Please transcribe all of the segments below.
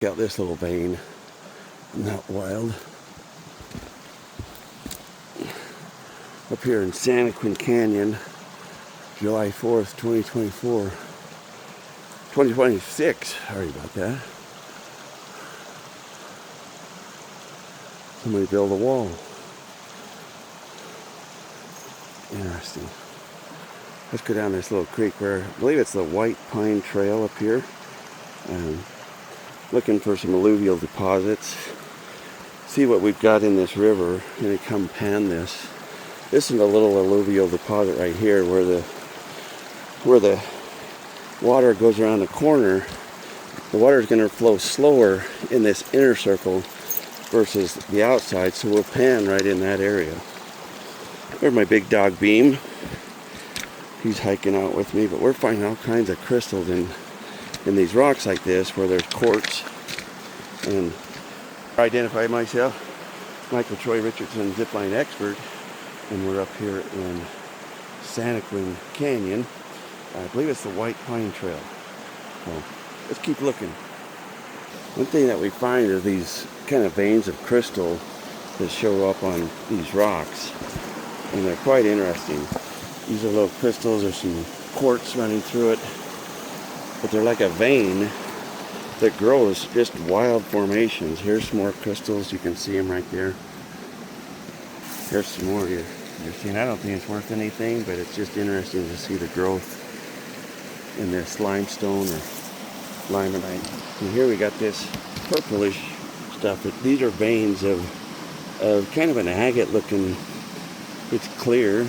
Check out this little vein. Isn't that wild? Up here in Santaquin Canyon, July 4th, 2024. 2026. Sorry about that. Somebody built a wall. Interesting. Let's go down this little creek where I believe it's the White Pine Trail up here. Looking for some alluvial deposits. See what we've got in this river. I'm going to come pan this. This is a little alluvial deposit right here where the water goes around the corner. The water is going to flow slower in this inner circle versus the outside, so we'll pan right in that area. There's my big dog Beam. He's hiking out with me, but we're finding all kinds of crystals in these rocks like this where there's quartz. And I identify myself, Michael Troy Richardson, zipline expert, and we're up here in Santaquin Canyon. I believe it's the White Pine Trail. So let's keep looking. One thing that we find is these kind of veins of crystal that show up on these rocks, and they're quite interesting. These are little crystals. There's some quartz running through it, but they're like a vein that grows just wild formations. Here's some more crystals. You can see them right there. Here's some more here. You're seeing. I don't think it's worth anything, but it's just interesting to see the growth in this limestone or limonite. And here we got this purplish stuff. These are veins of kind of an agate looking. It's clear,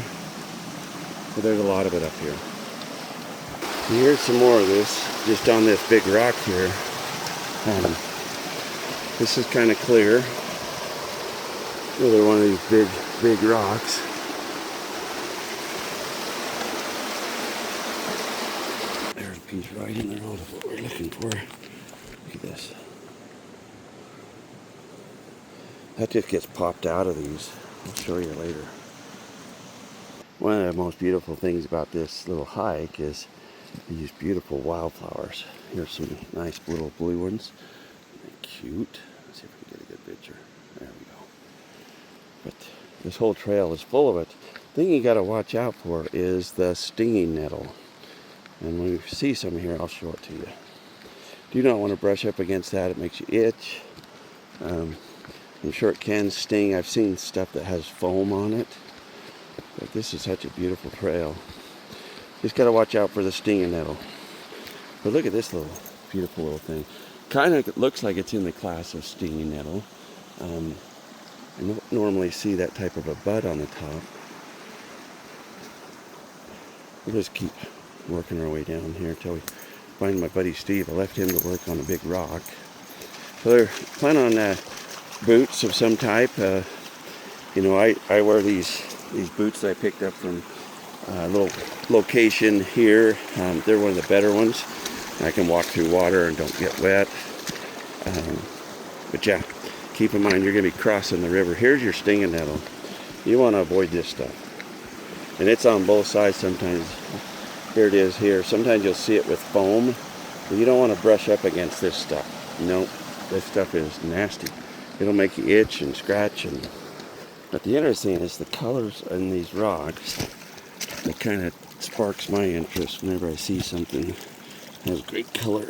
but there's a lot of it up here. And here's some more of this, just on this big rock here. This is kind of clear. Another one of these big rocks. There's a piece right in the road of what we're looking for. Look at this. That just gets popped out of these. I'll show you later. One of the most beautiful things about this little hike is these beautiful wildflowers. Here's some nice little blue ones. They're cute. Let's see if we can get a good picture. There we go. But this whole trail is full of it. The thing you got to watch out for is the stinging nettle. And when you see some here, I'll show it to you. Do not want to brush up against that. It makes you itch. I'm sure it can sting. I've seen stuff that has foam on it. But this is such a beautiful trail. Just got to watch out for the stinging nettle. But look at this little beautiful little thing. Kind of looks like it's in the class of stinging nettle. I don't normally see that type of a bud on the top. We'll just keep working our way down here until we find my buddy Steve. I left him to work on a big rock. So they're planning on boots of some type. I wear these boots that I picked up from a little location here. They're one of the better ones. I can walk through water and don't get wet. But yeah, keep in mind you're going to be crossing the river. Here's your stinging nettle. You want to avoid this stuff. And it's on both sides sometimes. Here it is here. Sometimes you'll see it with foam. But you don't want to brush up against this stuff. Nope, this stuff is nasty. It'll make you itch and scratch. But the interesting is the colors in these rocks. That kind of sparks my interest whenever I see something that has great color.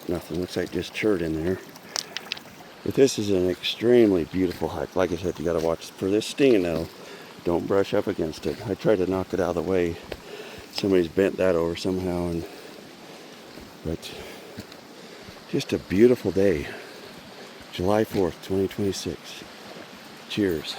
Nothing, looks like just chert in there. But this is an extremely beautiful hike. Like I said, you got to watch for this stinging nettle. Don't brush up against it. I tried to knock it out of the way. Somebody's bent that over somehow. But just a beautiful day. July 4th, 2026. Cheers.